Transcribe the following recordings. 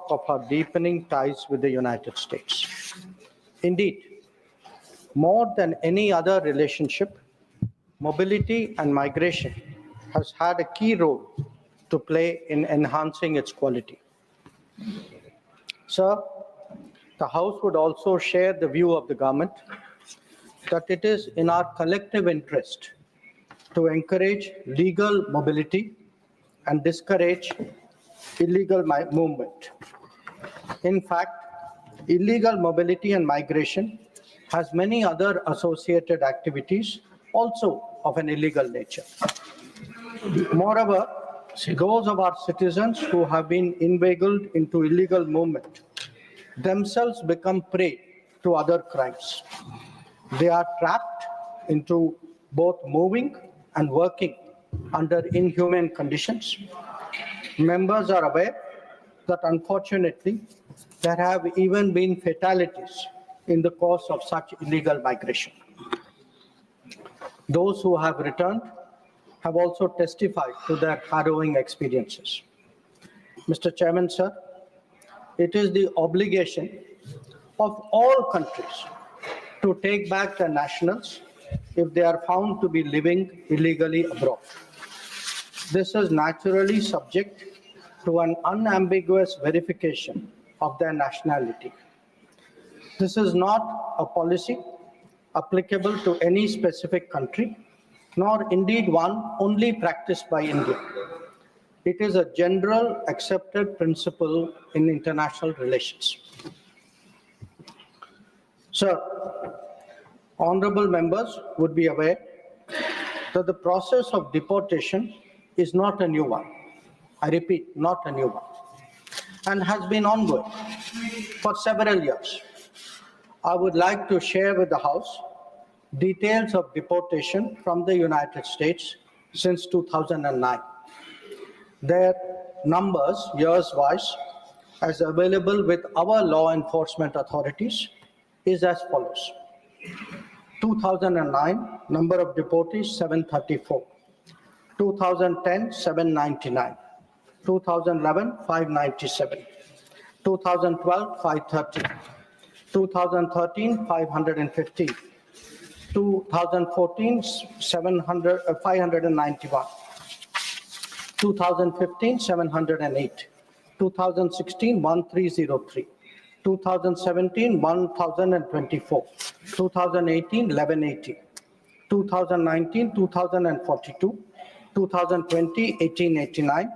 hallmark of our deepening ties with the United States. Indeed, more than any other relationship, mobility and migration has had a key role to play in enhancing its quality. Sir, the House would also share the view of the government that it is in our collective interest to encourage legal mobility and discourage illegal movement. In fact, illegal mobility and migration has many other associated activities also of an illegal nature. Moreover, those of our citizens who have been inveigled into illegal movement themselves become prey to other crimes. They are trapped into both moving and working under inhumane conditions. Members are aware that unfortunately there have even been fatalities in the course of such illegal migration. Those who have returned have also testified to their harrowing experiences. Mr. Chairman, sir, it is the obligation of all countries to take back their nationals if they are found to be living illegally abroad. This is naturally subject to an unambiguous verification of their nationality. This is not a policy applicable to any specific country, nor indeed one only practiced by India. It is a general accepted principle in international relations. Sir, honorable members would be aware that the process of deportation is not a new one. I repeat, not a new one, and has been ongoing for several years. I would like to share with the House details of deportation from the United States since 2009. Their numbers, years-wise, as available with our law enforcement authorities, is as follows. 2009, number of deportees, 734. 2010, 799. 2011, 597. 2012, 530. 2013, 515. 2014, 591. 2015, 708. 2016, 1303. 2017, 1024. 2018, 1180. 2019, 2042. 2020, 1889.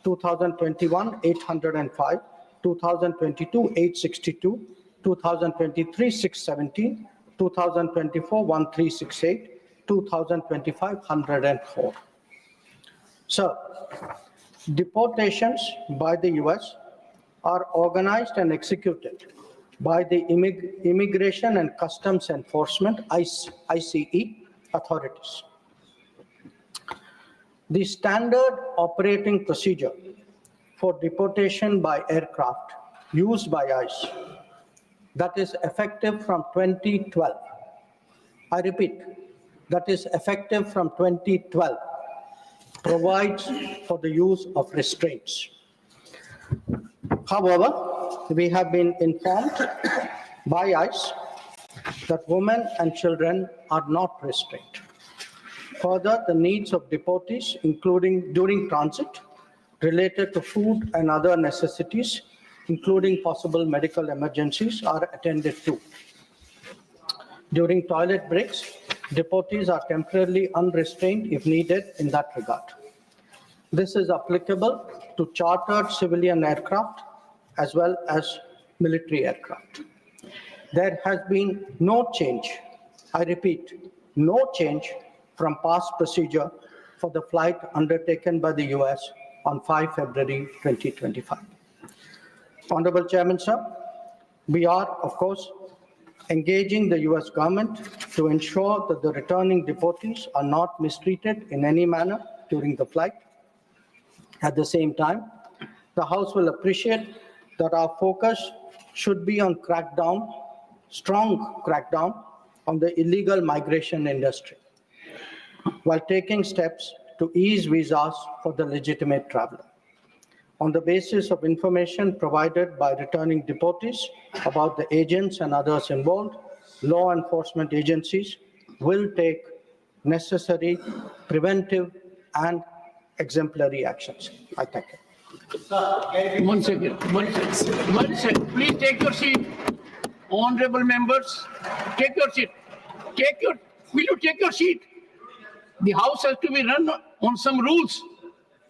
2021, 805. 2022, 862. 2023, 617. 2024, 1368. 2025, 104. So, deportations by the US are organized and executed by the Immigration and Customs Enforcement, ICE authorities. The standard operating procedure for deportation by aircraft used by ICE, that is effective from 2012. I repeat, that is effective from 2012, provides for the use of restraints. However, we have been informed by ICE that women and children are not restrained. Further, the needs of deportees, including during transit, related to food and other necessities, including possible medical emergencies, are attended to. During toilet breaks, deportees are temporarily unrestrained if needed in that regard. This is applicable to chartered civilian aircraft as well as military aircraft. There has been no change, I repeat, no change from past procedure for the flight undertaken by the US on 5 February 2025. Honorable Chairman, sir, we are, of course, engaging the US government to ensure that the returning deportees are not mistreated in any manner during the flight. At the same time, the House will appreciate that our focus should be on strong crackdown on the illegal migration industry, while taking steps to ease visas for the legitimate traveler. on the basis of information provided by returning deportees about the agents and others involved, law enforcement agencies will take necessary preventive and exemplary actions. I thank you. One second. Please take your seat. Honorable members, take your seat. Will you take your seat? The house has to be run on some rules.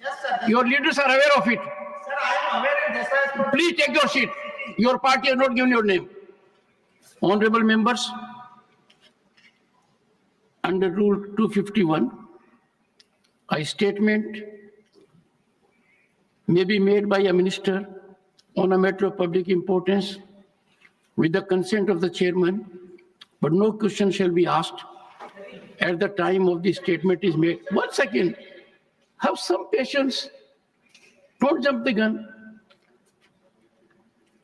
Yes, sir. Your leaders are aware of it. Sir, I am aware and this has Please take your seat. Your party has not given your name. Honorable members, under Rule 251, a statement may be made by a minister on a matter of public importance with the consent of the chairman, but no question shall be asked at the time of the statement is made. 1 second. Have some patience. Don't jump the gun.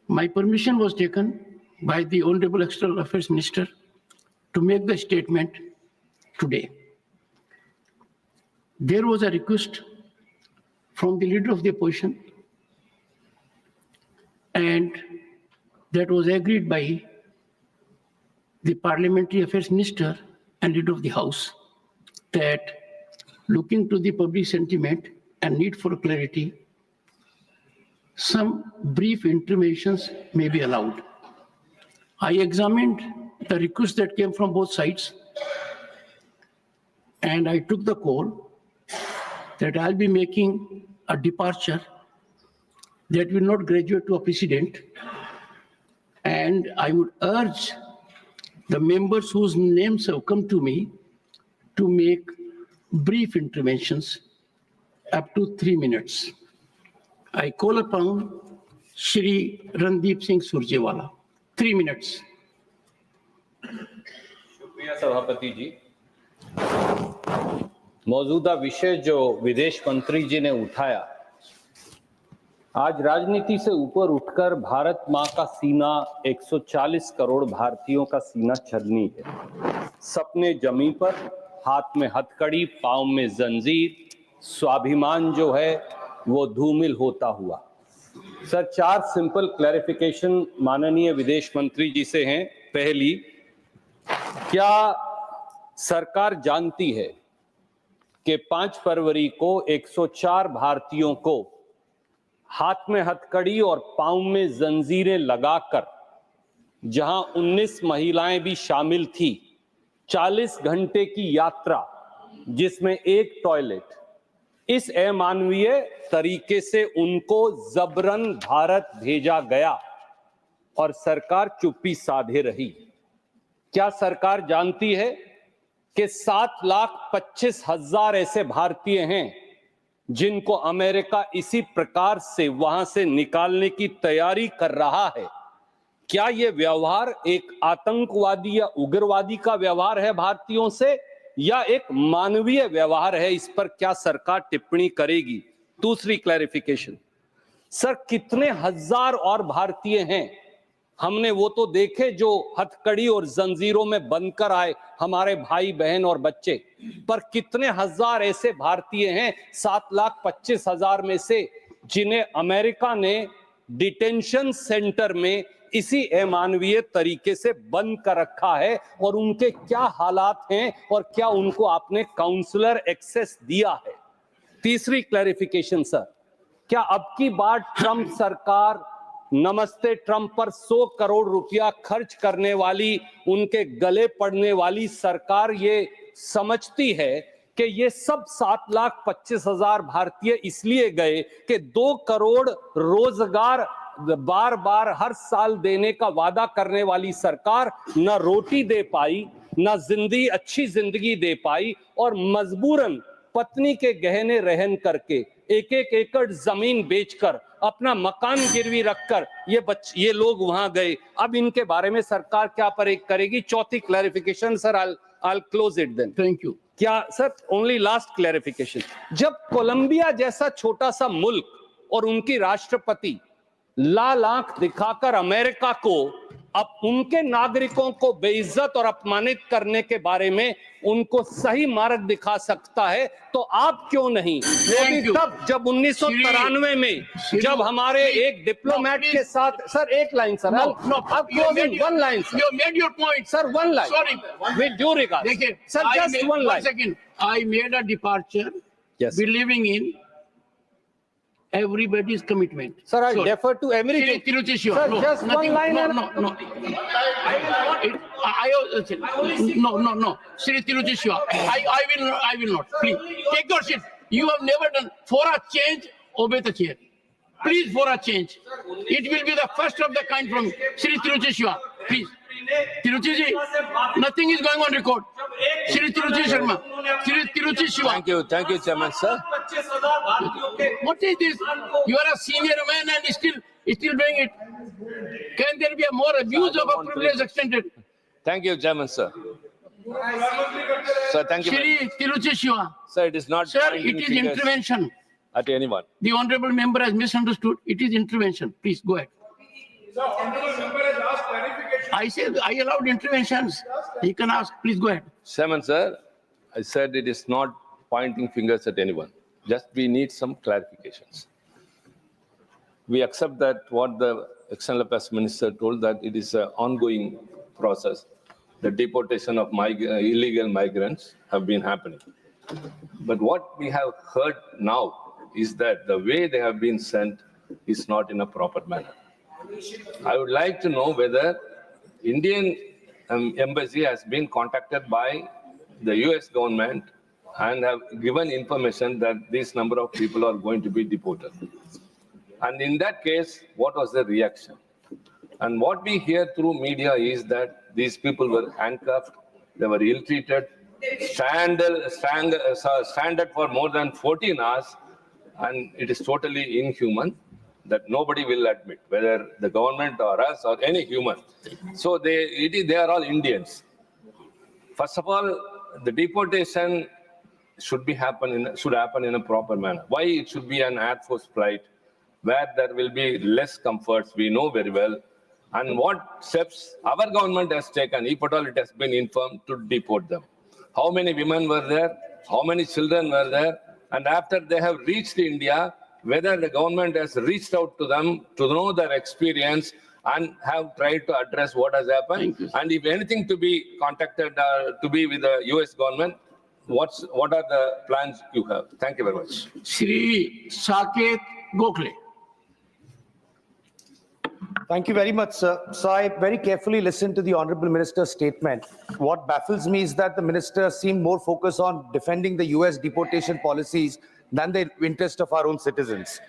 My permission was taken by the Honorable External Affairs Minister to make the statement today. There was a request from the leader of the opposition, and that was agreed by the Parliamentary Affairs Minister and leader of the House, that looking to the public sentiment and need for clarity, some brief interventions may be allowed. I examined the request that came from both sides, and I took the call that I'll be making a departure that will not graduate to a precedent, and I would urge the members whose names have come to me to make brief interventions up to 3 minutes. I call upon Shri Randeep Singh Surjewala. 3 minutes. शुक्रिया सभापति जी। मौजूदा विषय जो विदेश मंत्री जी ने उठाया, आज राजनीति से ऊपर उठकर भारत मां का सीना 140 करोड़ भारतीयों का सीना छलनी है। सपने जमीन पर, हाथ में हथकड़ी, पांव में जंजीर, स्वाभिमान जो है वो धूमिल होता हुआ। सर, 4 सिंपल क्लैरिफिकेशन माननीय विदेश मंत्री जी से हैं। पहली, क्या सरकार जानती है कि 5 फरवरी को 104 भारतीयों को हाथ में हथकड़ी और पांव में जंजीरें लगाकर, जहां 19 महिलाएं भी शामिल थी, 40 घंटे की यात्रा जिसमें एक टॉयलेट, इस अमानवीय तरीके से उनको जबरन भारत भेजा गया और सरकार चुप्पी साधे रही? क्या सरकार जानती है कि 7,25,000 ऐसे भारतीय हैं जिनको अमेरिका इसी प्रकार से वहां से निकालने की तैयारी कर रहा है? क्या यह व्यवहार एक आतंकवादी या उग्रवादी का व्यवहार है भारतीयों से, या एक मानवीय व्यवहार है? इस पर क्या सरकार टिप्पणी करेगी? दूसरी क्लैरिफिकेशन, सर, कितने हजार और भारतीय हैं? हमने वो तो देखे जो हथकड़ी और जंजीरों में बंधकर आए, हमारे भाई बहन और बच्चे, पर कितने हजार ऐसे भारतीय हैं 7,25,000 में से जिन्हें अमेरिका ने डिटेंशन सेंटर में इसी अमानवीय तरीके से बंद कर रखा है, और उनके क्या हालात हैं और क्या उनको आपने काउंसलर एक्सेस दिया है? तीसरी क्लैरिफिकेशन, सर, क्या अब की बार ट्रंप सरकार नमस्ते ट्रंप पर 100 करोड़ रुपया खर्च करने वाली, उनके गले पड़ने वाली सरकार ये समझती है कि ये सब 7,25,000 भारतीय इसलिए गए कि 2 करोड़ रोजगार बार बार हर साल देने का वादा करने वाली सरकार न रोटी दे पाई, न अच्छी जिंदगी दे पाई, और मजबूरन पत्नी के गहने रहन करके 1-1 एकड़ जमीन बेचकर, अपना मकान गिरवी रखकर ये लोग वहां गए। अब इनके बारे में सरकार क्या करेगी? चौथी clarification, sir, I'll close it then. Thank you. क्या सर, ओनली लास्ट क्लैरिफिकेशन, जब कोलंबिया जैसा छोटा सा मुल्क और उनकी राष्ट्रपति लाल आंख दिखाकर अमेरिका को अब उनके नागरिकों को बेइज्जत और अपमानित करने के बारे में उनको सही मार्ग दिखा सकता है, तो आप क्यों नहीं? वो भी तब जब 1993 में जब हमारे एक डिप्लोमेट के साथ, सर एक line sir, one line sir, You made your point. Sir one line, Sorry. With due regard देखिए, sir, just one line. Second, I made a departure, Yes. believing in everybody's commitment. Sir, I So, defer to everything. Tiruchi Shiva, Sir, no, just nothing, one line. no. No. Sri Tiruchi Shiva, I will not. Please, take your seat. You have never done. For a change, obey the chair. Please, for a change. It will be the first of the kind from Sri Tiruchi Shiva. Please. Tiruchi ji, nothing is going on record. Sri Tiruchi Sharma, Sri Tiruchi Shiva. Thank you, Chairman, sir. What is this? You are a senior man and still doing it. Can there be a more abuse of a privilege extended? Thank you, Chairman, sir. Sir, thank you. Sri Tiruchi Shiva. Sir, it is not. Sir, pointing it is fingers intervention. at anyone. The honorable member has misunderstood. It is intervention. Please go ahead. I said I allowed interventions. He can ask. Please go ahead. Chairman, sir, I said it is not pointing fingers at anyone. Just we need some clarifications. We accept that what the External Affairs Minister told, that it is an ongoing process. The deportation of illegal migrants have been happening. But what we have heard now is that the way they have been sent is not in a proper manner. I would like to know whether Indian embassy has been contacted by the US government and have given information that this number of people are going to be deported. And in that case, what was the reaction? And what we hear through media is that these people were handcuffed, they were ill-treated, stranded for more than 14 hours, and it is totally inhuman that nobody will admit, whether the government or us or any human. So they are all Indians. First of all, the deportation should happen in a proper manner. Why it should be an Air Force flight where there will be less comforts, we know very well. And what steps our government has taken, if at all it has been informed, to deport them. How many women were there? How many children were there? And after they have reached India, whether the government has reached out to them to know their experience and have tried to address what has happened. And if anything to be contacted to be with the US government, what are the plans you have? Thank you very much. Sri Saket Gokhale. Thank you very much, sir. So I very carefully listened to the Honorable Minister's statement. What baffles me is that the Minister seemed more focused on defending the US deportation policies than the interest of our own citizens.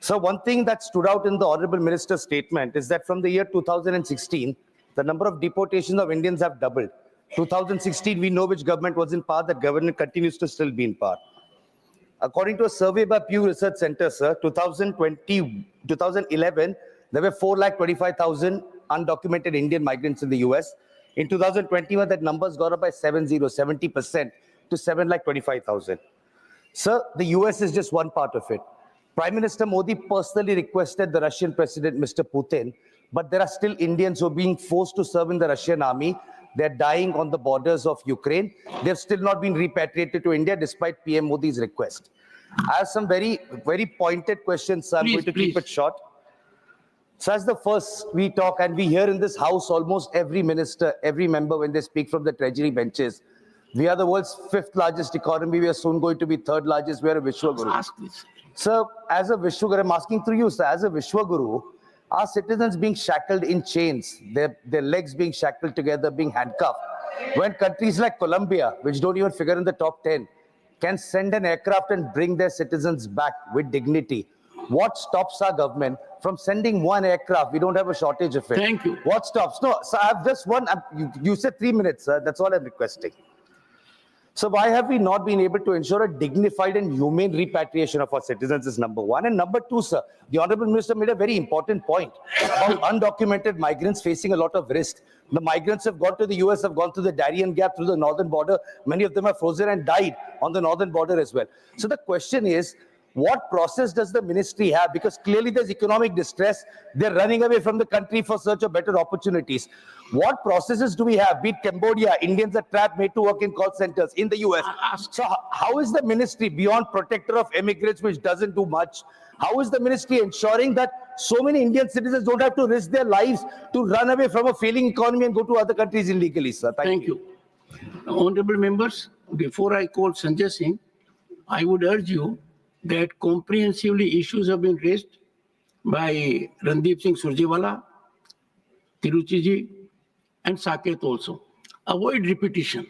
So one thing that stood out in the Honorable Minister's statement is that from the year 2016, the number of deportations of Indians have doubled. 2016, we know which government was in power. That government continues to still be in power. According to a survey by Pew Research Center, sir, 2011, there were 425,000 undocumented Indian migrants in the US. In 2021, that number's gone up by 70% to 725,000. Sir, the US is just one part of it. Prime Minister Modi personally requested the Russian President, Mr. Putin, but there are still Indians who are being forced to serve in the Russian army. They're dying on the borders of Ukraine. They've still not been repatriated to India despite PM Modi's request. I have some very, very pointed questions, so I'm going to keep it short. So as the first we talk, and we hear in this house almost every minister, every member when they speak from the treasury benches, we are the world's 5th largest economy. We are soon going to be 3rd largest. We are a Vishwaguru. Ask this. Sir, as a Vishwaguru, I'm asking through you, sir, as a Vishwaguru, are citizens being shackled in chains, their legs being shackled together, being handcuffed, when countries like Colombia, which don't even figure in the top 10, can send an aircraft and bring their citizens back with dignity? What stops our government from sending one aircraft? We don't have a shortage of it. Thank you. What stops? No, sir, I have just one. You said 3 minutes, sir. That's all I'm requesting. So why have we not been able to ensure a dignified and humane repatriation of our citizens is number one. And number two, sir, the Honorable Minister made a very important point about undocumented migrants facing a lot of risk. The migrants have gone to the US, have gone through the Darien Gap, through the northern border. Many of them are frozen and died on the northern border as well. So the question is, What process does the ministry have? Because clearly there's economic distress. They're running away from the country for search of better opportunities. What processes do we have? Be it Cambodia, Indians are trapped, made to work in call centers. In the US. So how is the ministry, beyond protector of immigrants, which doesn't do much, how is the ministry ensuring that so many Indian citizens don't have to risk their lives to run away from a failing economy and go to other countries illegally, sir? Thank you. Honorable members, before I call Sanjay Singh, I would urge you that comprehensively issues have been raised by Randeep Singh Surjewala, Tiruchi ji, and Saket also. Avoid repetition.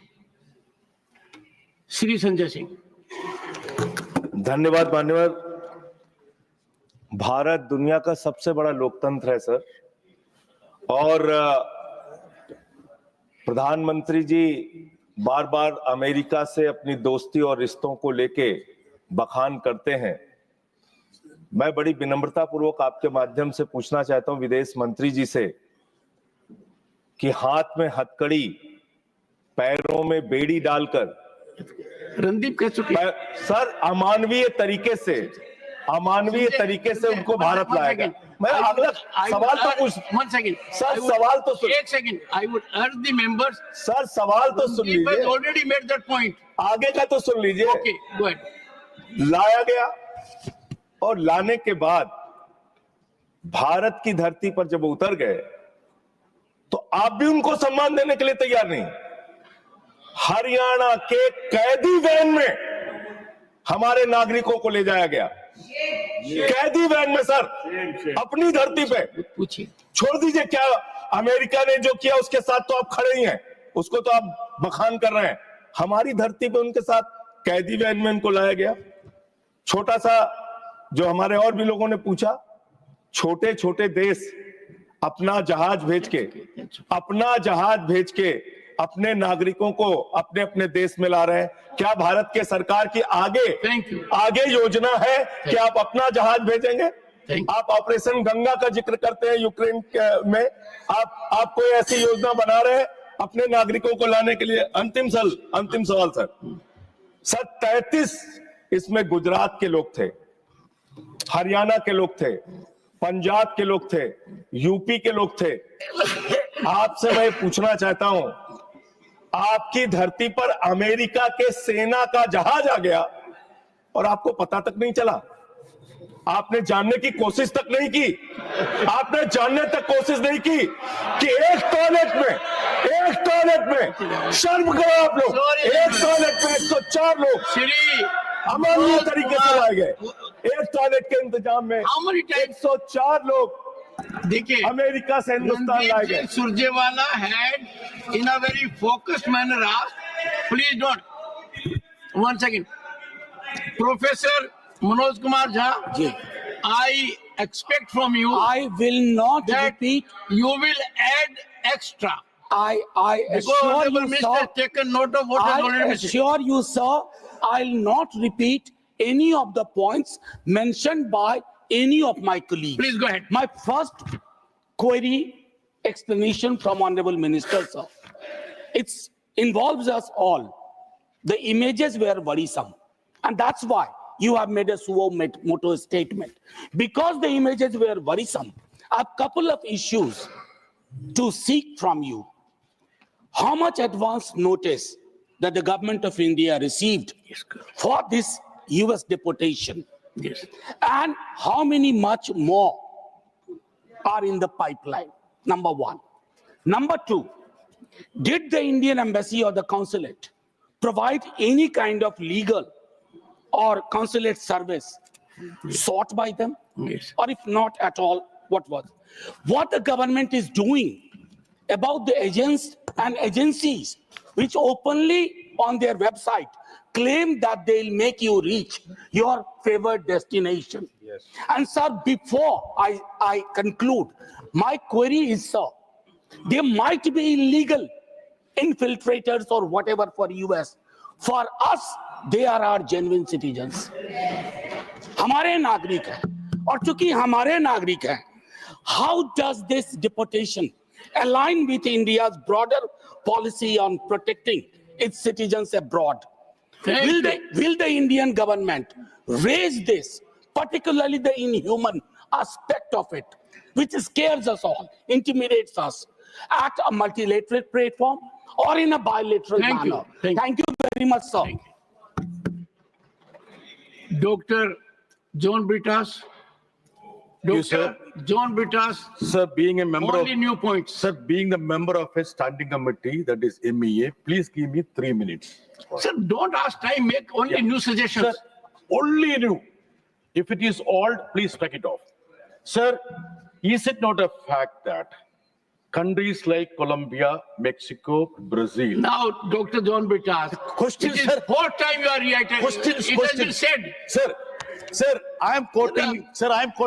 Shri Sanjay Singh. धन्यवाद मान्यवर। भारत दुनिया का सबसे बड़ा लोकतंत्र है sir, और प्रधानमंत्री जी बार बार अमेरिका से अपनी दोस्ती और रिश्तों को लेके बखान करते हैं। मैं बड़ी विनम्रता पूर्वक आपके माध्यम से पूछना चाहता हूं विदेश मंत्री जी से कि हाथ में हथकड़ी, पैरों में बेड़ी डालकर रणदीप कह चुके सर अमानवीय तरीके से उनको भारत लाया गया। मैं अगला सवाल तो पूछ, सर सवाल तो सुन, एक second, I would urge the members, sir सवाल तो सुन लीजिए, already made that point, आगे का तो सुन लीजिए। okay, go ahead. लाया गया और लाने के बाद भारत की धरती पर जब उतर गए तो आप भी उनको सम्मान देने के लिए तैयार नहीं। हरियाणा के कैदी वैन में हमारे नागरिकों को ले जाया गया, कैदी वैन में सर, अपनी धरती पे। पूछिए, छोड़ दीजिए क्या अमेरिका ने जो किया उसके साथ तो आप खड़े ही हैं, उसको तो आप बखान कर रहे हैं। हमारी धरती पे उनके साथ कैदी वैन में उनको लाया गया। छोटा सा, जो हमारे और भी लोगों ने पूछा, छोटे छोटे देश अपना जहाज भेज के अपने नागरिकों को अपने अपने देश में ला रहे हैं। क्या भारत के सरकार की आगे योजना है कि आप अपना जहाज भेजेंगे? आप ऑपरेशन गंगा का जिक्र करते हैं यूक्रेन में, आप कोई ऐसी योजना बना रहे हैं अपने नागरिकों को लाने के लिए? अंतिम सवाल सर 33 इसमें गुजरात के लोग थे, हरियाणा के लोग थे, पंजाब के लोग थे, यूपी के लोग थे। आपसे मैं पूछना चाहता हूं, आपकी धरती पर अमेरिका के सेना का जहाज आ गया और आपको पता तक नहीं चला, आपने जानने की कोशिश तक नहीं की, आपने जानने तक कोशिश नहीं की कि एक टॉयलेट में शर्म करो आप लोग, एक टॉयलेट में 104 लोग अमानवीय तरीके से लाए गए। एक टॉयलेट के इंतजाम में 104 लोग देखिए अमेरिका से हिंदुस्तान लाए गए। Surjewala had in a very focused manner asked, please don't, one second, Professor Manoj Kumar Jha, I expect from you, I will not that repeat. You will add extra. I Because assure Honorable you, Minister sir. has taken note of what has I already been said. assure you, sir. I'll not repeat any of the points mentioned by any of my colleagues. Please go ahead. My first query, explanation from Honorable Minister, sir. It involves us all. The images were worrisome. And that's why you have made a suo moto statement. Because the images were worrisome, a couple of issues to seek from you. How much advance notice that the government of India received for this US deportation? Yes. And how many much more are in the pipeline? Number one. Number two, did the Indian embassy or the consulate provide any kind of legal or consulate service sought by them? Yes. Or if not at all, what was? What the government is doing about the agents and agencies which openly on their website claim that they'll make you reach your favored destination. Yes. And sir, before I conclude, my query is, sir, there might be illegal infiltrators or whatever for US. For us, they are our genuine citizens. हमारे नागरिक हैं, और चूंकि हमारे नागरिक हैं, how does this deportation align with India's broader policy on protecting its citizens abroad? Will the Indian government raise this, particularly the inhuman aspect of it, which scares us all, intimidates us, at a multilateral platform or in a bilateral Thank you. manner? Thank you. Thank you very much, sir. Thank you. Dr. John Britas. You, sir. Dr. John Britas, Sir, being a member only of, new points. sir, being the member of a standing committee, that is MEA, please give me 3 minutes. Sir, don't ask time, make only new suggestions. Sir, only new. If it is old, please take it off. Sir, is it not a fact that countries like Colombia, Mexico, Brazil, Now, Dr. John Britas, Question, it is sir. fourth time you are reiterating. Questions, It has been said. Sir, I am quoting,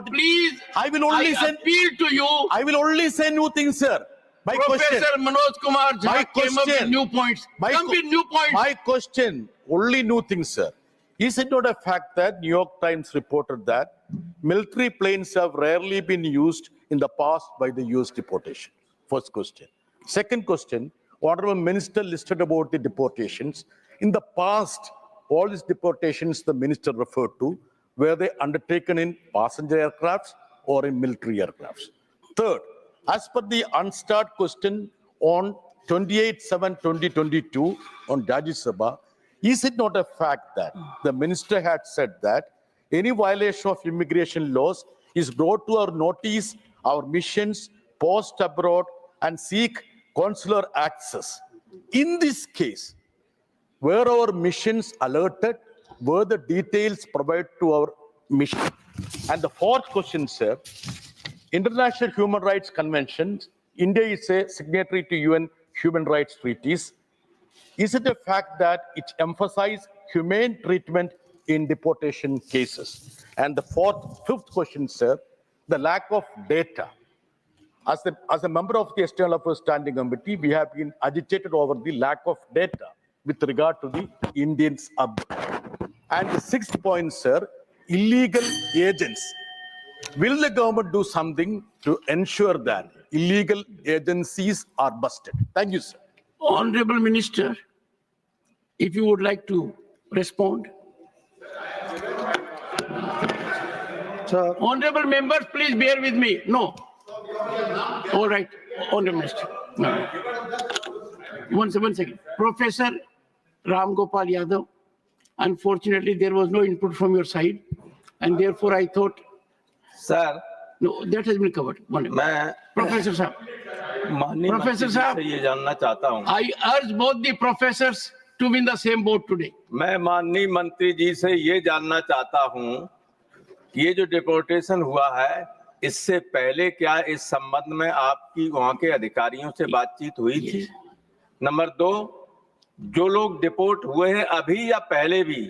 Please, I will only I send, appeal to you. I will only say new things, sir. My question, Professor Manoj Kumar Jha My came up with question. new points. My Come co- with new points. my question, only new things, sir. Is it not a fact that New York Times reported that military planes have rarely been used in the past by the US deportation? First question. Second question, Honorable Minister listed about the deportations. In the past, all these deportations the minister referred to, were they undertaken in passenger aircrafts or in military aircrafts? Third, as per the unstart question on 28/7/2022 on Rajyasabha, is it not a fact that the minister had said that any violation of immigration laws is brought to our notice, our missions, post abroad, and seek consular access? In this case, were our missions alerted? Were the details provided to our mission? And the fourth question, sir, International Human Rights Conventions, India is a signatory to UN human rights treaties. Is it a fact that it emphasizes humane treatment in deportation cases? And the fifth question, sir, the lack of data. As a member of the External Affairs Standing Committee, we have been agitated over the lack of data with regard to the Indians abroad. And the sixth point, sir, illegal agents. Will the government do something to ensure that illegal agencies are busted? Thank you, sir. Honorable Minister, if you would like to respond. Sir, Honorable members, please bear with me. No. All right, Honorable Minister. No. One second. Professor Ram Gopal Yadav, unfortunately, there was no input from your side, and therefore I thought, sir no, that has been covered. One minute. मैं Professor Saab, माननीय Professor मंत्री जी साहब, से ये जानना चाहता हूँ I urge both the professors to be in the same boat today. मैं माननीय मंत्री जी से ये जानना चाहता हूँ कि ये जो डिपोर्टेशन हुआ है इससे पहले क्या इस संबंध में आपकी वहाँ के अधिकारियों से बातचीत हुई थी? नंबर 2, जो लोग डिपोर्ट हुए हैं अभी या पहले भी,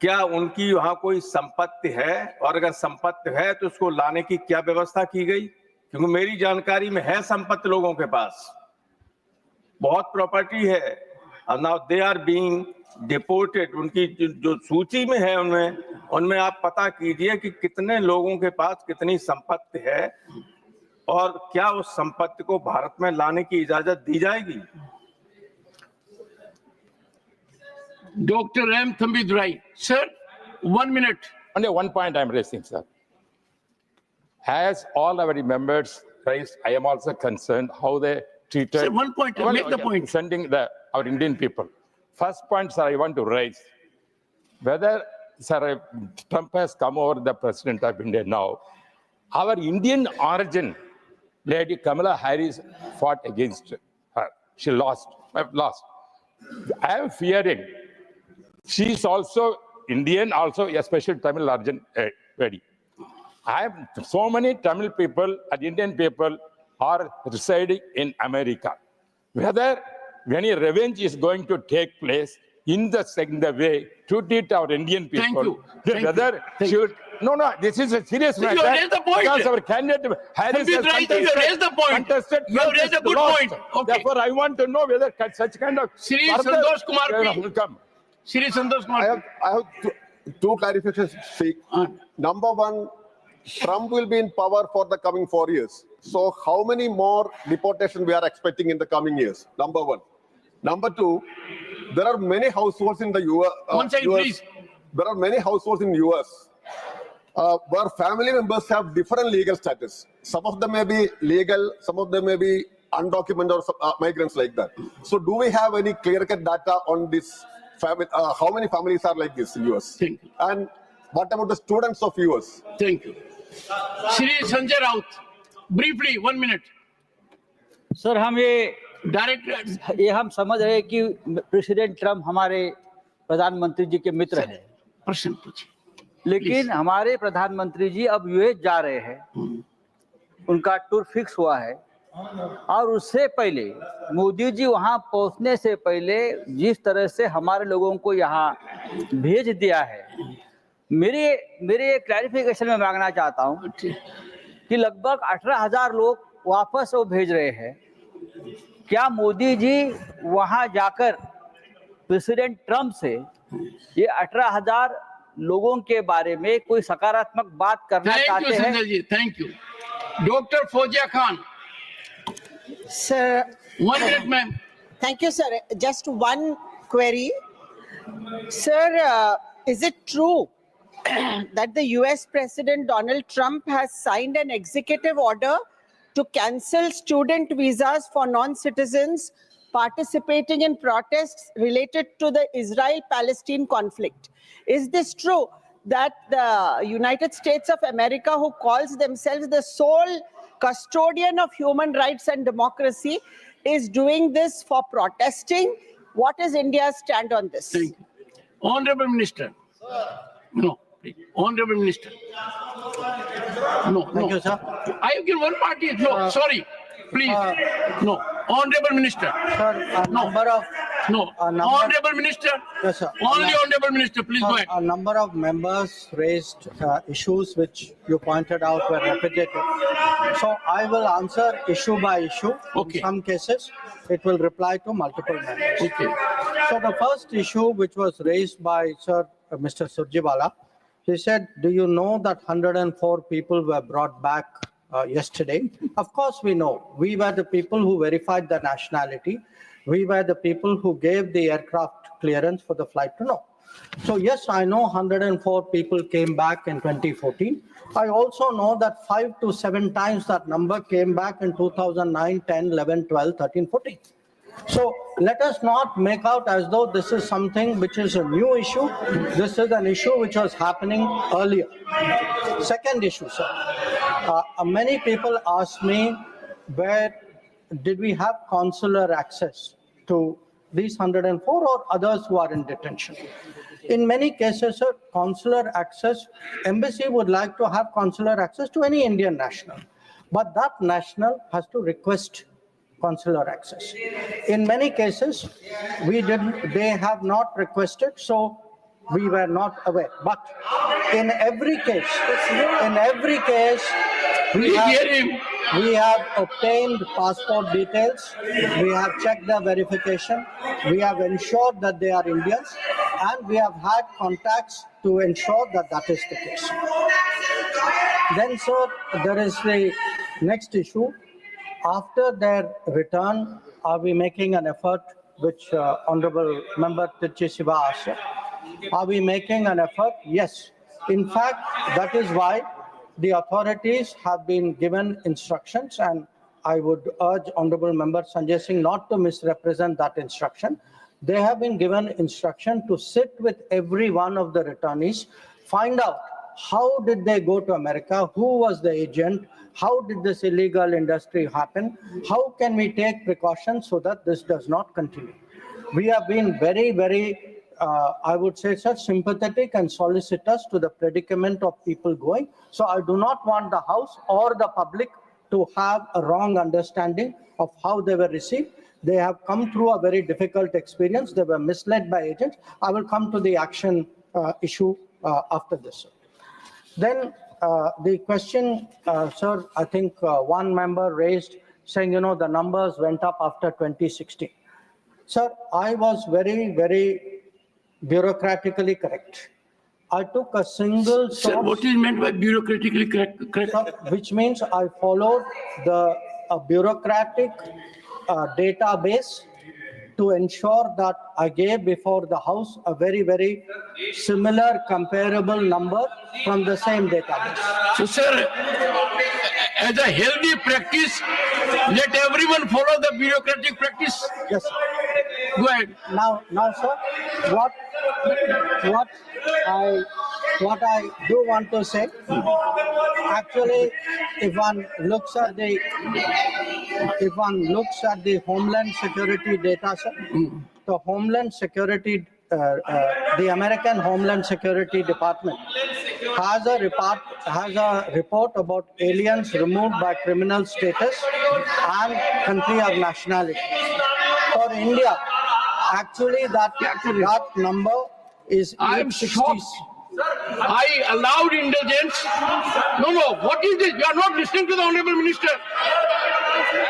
क्या उनकी वहाँ कोई संपत्ति है, और अगर संपत्ति है तो उसको लाने की क्या व्यवस्था की गई? क्योंकि मेरी जानकारी में है संपत्ति लोगों के पास, बहुत प्रॉपर्टी है, और now they are being deported. उनकी जो सूची में है उनमें आप पता कीजिए कि कितने लोगों के पास कितनी संपत्ति है और क्या उस संपत्ति को भारत में लाने की इजाजत दी जाएगी? Dr. M. Thambidurai. Sir, 1 minute. Only one point I'm raising, sir. As all our members raised, I am also concerned how they treated. Sir, 1 point. Make the point. Sending our Indian people. First point, sir, I want to raise whether, sir, Trump has come over the president of India now. Our Indian origin, Lady Kamala Harris fought against her. She lost. I am fearing she is also Indian, also a special Tamil origin lady. I have so many Tamil people and Indian people are residing in America. Whether any revenge is going to take place in the way to treat our Indian people. Thank you. Thank whether you. she would, no, this is a serious matter. You have raised the point. Because our candidate Harris has You have raised the point. contested. You have raised a good lost. point. Okay. Therefore, I want to know whether such kind of Shri further Santosh Kumar, please. will come. Shri Santosh Kumar. I have two clarifications. Number one, Trump will be in power for the coming 4 years. So how many more deportation we are expecting in the coming years? Number one. Number two, there are many households in the US. One second, please. There are many households in US where family members have different legal status. Some of them may be legal, some of them may be undocumented or migrants like that. So do we have any clear-cut data on this family? How many families are like this in US? Thank you. And what about the students of US? Thank you. Shri Sanjay Raut, briefly, 1 minute. Sir हम Direct. ये हम समझ रहे हैं कि president Trump हमारे प्रधानमंत्री जी के मित्र हैं, प्रश्न पूछिए. लेकिन हमारे प्रधानमंत्री जी अब यूएस जा रहे हैं, उनका टूर फिक्स हुआ है, और उससे पहले मोदी जी वहां पहुंचने से पहले जिस तरह से हमारे लोगों को यहाँ भेज दिया है, मेरे क्लैरिफिकेशन में मांगना चाहता हूँ कि लगभग 18,000 लोग वापस वो भेज रहे हैं. क्या मोदी जी वहां जाकर प्रेसिडेंट ट्रम्प से ये 18,000 लोगों के बारे में कोई सकारात्मक बात करना चाहते हैं? Sanjay ji, thank you. Doctor Fauzia Khan. Sir, 1 minute, ma'am. thank you, sir. Just one query. Sir, is it true that the US President Donald Trump has signed an executive order to cancel student visas for non-citizens participating in protests related to the Israel-Palestine conflict? Is this true that the United States of America, who calls themselves the sole custodian of human rights and democracy, is doing this for protesting? What is India's stand on this? Thank you. Honorable Minister. No, please. Honorable Minister. No, Thank you, sir. I have given one party. No, sorry. Please. No. Honorable Minister. Sir, a number of... No. Honorable Minister. Yes, sir. Only Honorable Minister. Please go ahead. A number of members raised issues which you pointed out were repetitive. So I will answer issue by issue. Okay. In some cases, it will reply to multiple members. Okay. So the first issue which was raised by Mr. Surjewala, he said, do you know that 104 people were brought back yesterday? Of course we know. We were the people who verified the nationality. We were the people who gave the aircraft clearance for the flight to know. So yes, I know 104 people came back in 2014. I also know that 5 to 7 times that number came back in 2009, 10, 11, 12, 13, 14. So let us not make out as though this is something which is a new issue. This is an issue which was happening earlier. Second issue, sir. Many people ask me, where did we have consular access to these 104 or others who are in detention? In many cases, sir, consular access, embassy would like to have consular access to any Indian national, but that national has to request consular access. In many cases, they have not requested, so we were not aware. But in every case, we have obtained passport details, we have checked their verification, we have ensured that they are Indians, and we have had contacts to ensure that that is the case. Then, sir, there is the next issue. After their return, are we making an effort, which Honorable Member Tirchi Siva asked? Are we making an effort? Yes. In fact, that is why the authorities have been given instructions, and I would urge Honorable Member Sanjay Singh not to misrepresent that instruction. They have been given instruction to sit with every one of the returnees, find out how did they go to America, who was the agent, how did this illegal industry happen, how can we take precautions so that this does not continue. We have been very, very, I would say, sir, sympathetic and solicitous to the predicament of people going. So I do not want the House or the public to have a wrong understanding of how they were received. They have come through a very difficult experience. They were misled by agents. I will come to the action issue after this, sir. Then the question, sir, I think one member raised saying, you know, the numbers went up after 2016. Sir, I was very, very bureaucratically correct. I took a single source. Sir, what is meant by bureaucratically correct? Sir, which means I followed a bureaucratic database to ensure that I gave before the House a very, very similar comparable number from the same database. So, sir, as a healthy practice, let everyone follow the bureaucratic practice. Yes, sir. Go ahead. Now, sir, what I do want to say, actually, if one looks at the Homeland Security data, sir, the Homeland Security, the American Homeland Security Department has a report about aliens removed by criminal status and country of nationality. For India, actually that number is I'm 860. shocked. I allowed indulgence. No, what is this? You are not listening to the Honorable Minister.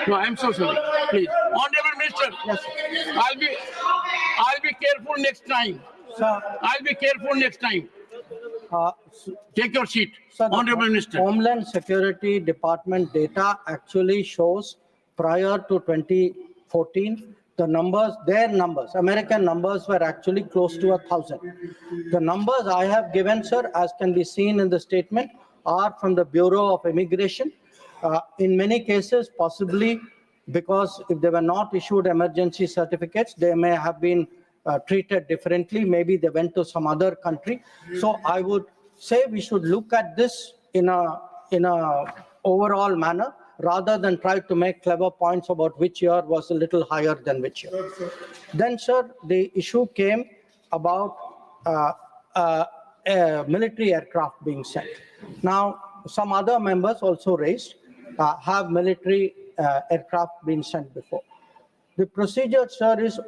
No, I'm so sorry. Please. Honorable Minister, Yes, sir. I'll be careful next time. Sir, I'll be careful next time. Take your seat. sir, the Honorable Minister. Homeland Security Department data actually shows prior to 2014, their numbers, American numbers were actually close to 1,000. The numbers I have given, sir, as can be seen in the statement, are from the Bureau of Immigration. In many cases, possibly because if they were not issued emergency certificates, they may have been treated differently. Maybe they went to some other country. So I would say we should look at this in a overall manner, rather than try to make clever points about which year was a little higher than which year. Then, sir, the issue came about military aircraft being sent. Now, some other members also raised, have military aircraft been sent before? The procedure, sir, is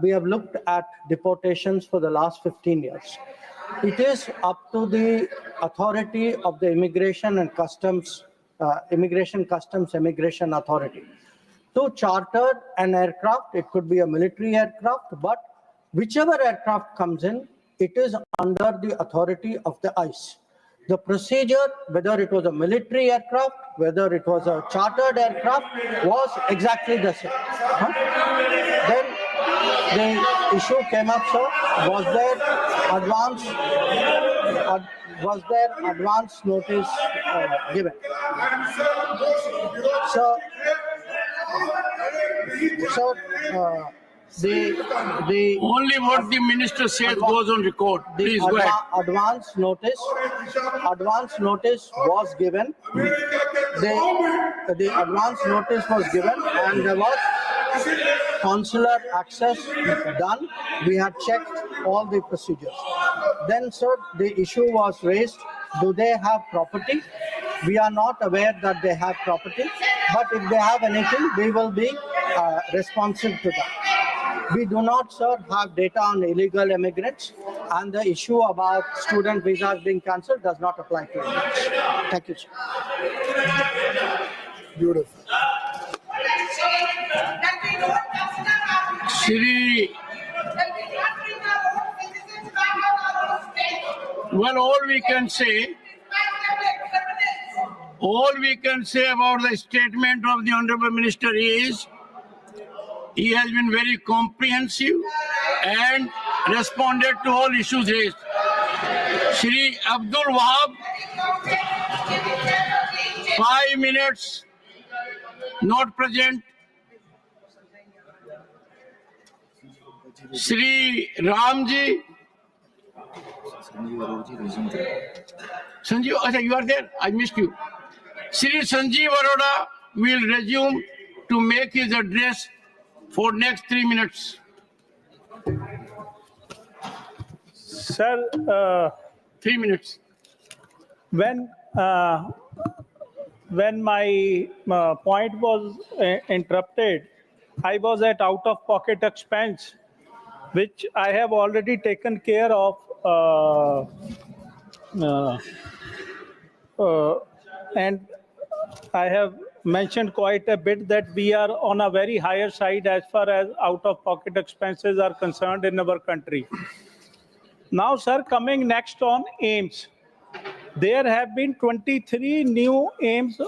we have looked at deportations for the last 15 years. It is up to the authority of the Immigration Customs Authority to charter an aircraft. It could be a military aircraft, but whichever aircraft comes in, it is under the authority of the ICE. The procedure, whether it was a military aircraft, whether it was a chartered aircraft, was exactly the same. Then the issue came up, sir, was there advance notice given? So the Only what the minister says goes on record. Please go ahead. Advance notice was given. The advance notice was given, and there was consular access done. We had checked all the procedures. Then, sir, the issue was raised, do they have property? We are not aware that they have property, but if they have anything, we will be responsive to that. We do not, sir, have data on illegal immigrants, and the issue about student visas being cancelled does not apply to immigrants. Thank you, sir. Beautiful. Shri, well, all we can say about the statement of the Honorable Minister is he has been very comprehensive and responded to all issues raised. Shri Abdul Wahab, 5 minutes, not present. Shri Ramji. Sanjeev, okay, you are there? I missed you. Shri Sanjeev Arora will resume to make his address for next 3 minutes. Sir, 3 minutes. when my point was interrupted, I was at out-of-pocket expense, which I have already taken care of, and I have mentioned quite a bit that we are on a very higher side as far as out-of-pocket expenses are concerned in our country. Now, sir, coming next on AIMS, there have been 23 new AIMS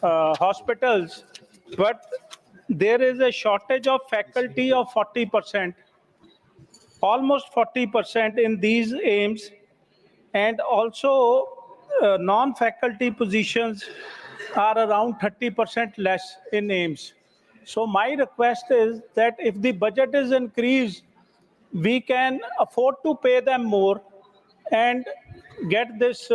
hospitals, but there is a shortage of faculty of 40%, almost 40% in these aims, and also non-faculty positions are around 30% less in aims. So my request is that if the budget is increased, we can afford to pay them more and get this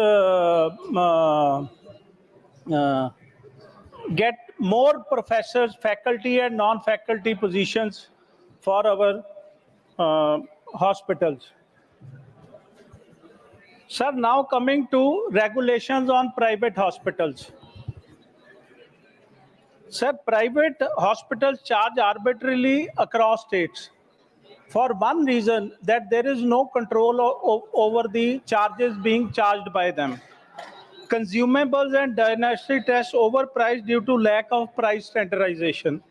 get more professors, faculty and non-faculty positions for our hospitals. Sir, now coming to regulations on private hospitals. Sir, private hospitals charge arbitrarily across states for one reason, that there is no control over the charges being charged by them. Consumables and diagnostic tests overpriced due to lack of price standardization.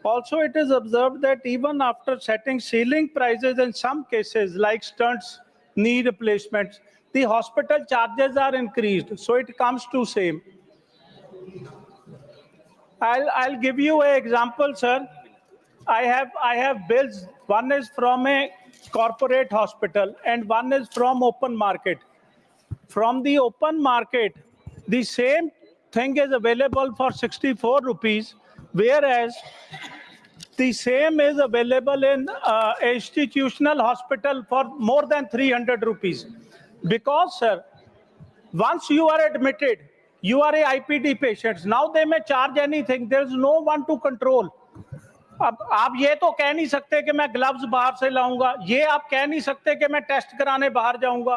Also, it is observed that even after setting ceiling prices in some cases like stunts, knee replacements, the hospital charges are increased. So it comes to same. I'll give you an example, sir. I have bills. One is from a corporate hospital and one is from open market. From the open market, the same thing is available for 64 rupees, whereas the same is available in institutional hospital for more than 300 rupees. Because, sir, once you are admitted, you are a IPD patient. Now they may charge anything. There is no one to control. अब आप ये तो कह नहीं सकते कि मैं gloves बाहर से लाऊंगा, ये आप कह नहीं सकते कि मैं टेस्ट कराने बाहर जाऊंगा.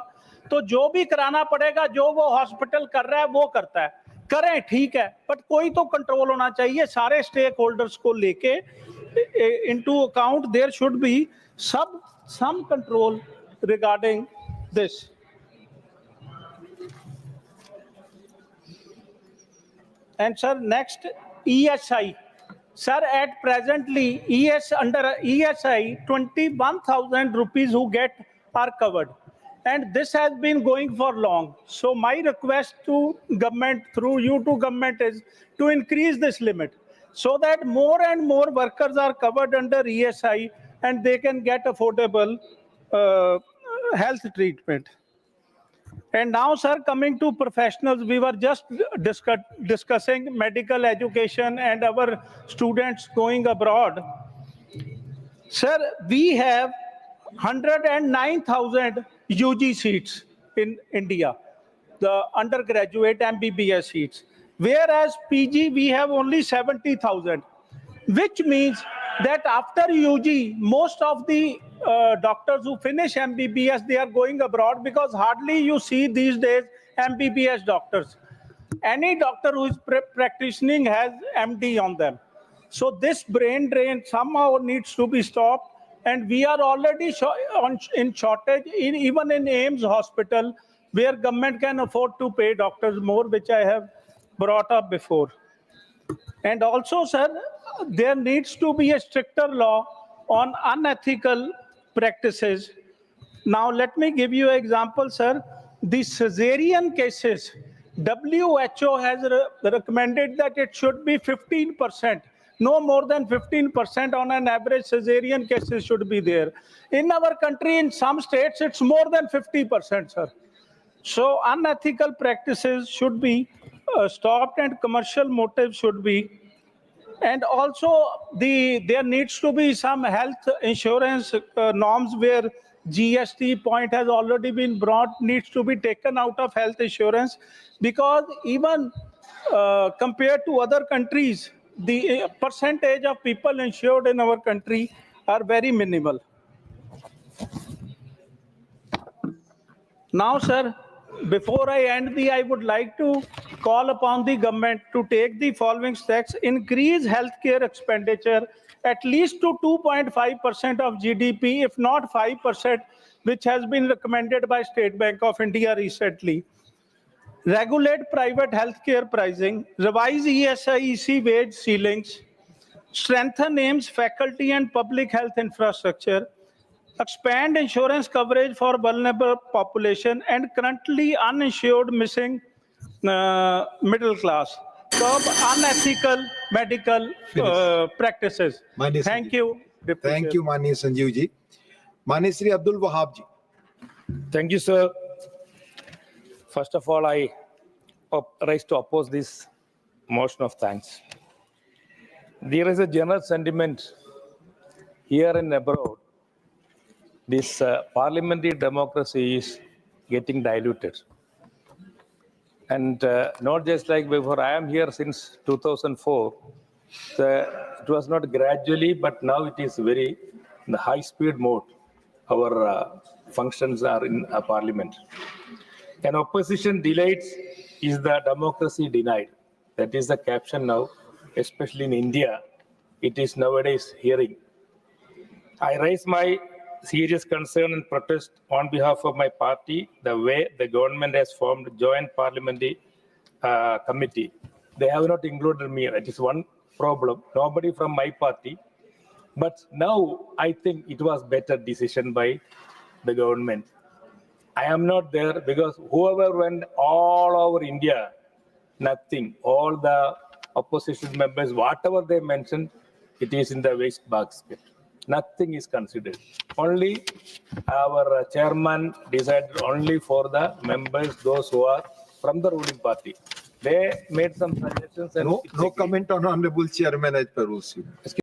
तो जो भी कराना पड़ेगा, जो वो हॉस्पिटल कर रहा है वो करता है. करें, ठीक है, बट कोई तो कंट्रोल होना चाहिए. सारे स्टेक होल्डर्स को लेके into account there should be some control regarding this. And sir, next, ESI. Sir, at presently, under ESI, 21,000 rupees who get are covered. And this has been going for long. So my request to government, through you to government, is to increase this limit so that more and more workers are covered under ESI and they can get affordable health treatment. And now, sir, coming to professionals, we were just discussing medical education and our students going abroad. Sir, we have 109,000 UG seats in India, the undergraduate MBBS seats, whereas PG we have only 70,000, which means that after UG, most of the doctors who finish MBBS, they are going abroad, because hardly you see these days MBBS doctors. Any doctor who is practicing has MD on them. So this brain drain somehow needs to be stopped. And we are already in shortage, even in AIIMS hospital, where government can afford to pay doctors more, which I have brought up before. And also, sir, there needs to be a stricter law on unethical practices. Now, let me give you an example, sir. The cesarean cases, WHO has recommended that it should be 15%. No more than 15% on an average cesarean cases should be there. In our country, in some states, it's more than 50%, sir. So unethical practices should be stopped and commercial motives should be. And also, there needs to be some health insurance norms where GST point has already been brought, needs to be taken out of health insurance, because even compared to other countries, the percentage of people insured in our country are very minimal. Now, sir, before I end I would like to call upon the government to take the following steps: increase healthcare expenditure at least to 2.5% of GDP, if not 5%, which has been recommended by State Bank of India recently. Regulate private healthcare pricing, revise ESI wage ceilings, strengthen AIIMS faculty and public health infrastructure, expand insurance coverage for vulnerable population and currently uninsured missing middle class. curb unethical medical practices. माननीय Thank you. Deputy Thank Chair. you, माननीय संजीव जी. माननीय श्री अब्दुल वहाब जी. Thank you, sir. First of all, I rise to oppose this motion of thanks. There is a general sentiment here and abroad. This parliamentary democracy is getting diluted. And not just like before, I am here since 2004. It was not gradually, but now it is very in the high-speed mode. Our functions are in a parliament. An opposition delayed is the democracy denied. That is the caption now, especially in India. It is nowadays hearing. I raise my serious concern and protest on behalf of my party, the way the government has formed joint parliamentary committee. They have not included me. That is one problem. Nobody from my party. But now I think it was better decision by the government. I am not there because whoever went all over India, nothing. All the opposition members, whatever they mentioned, it is in the waste basket. Nothing is considered. Only our chairman decided only for the members, those who are from the ruling party. They made some suggestions. And No comment on honorable chairman as per rules.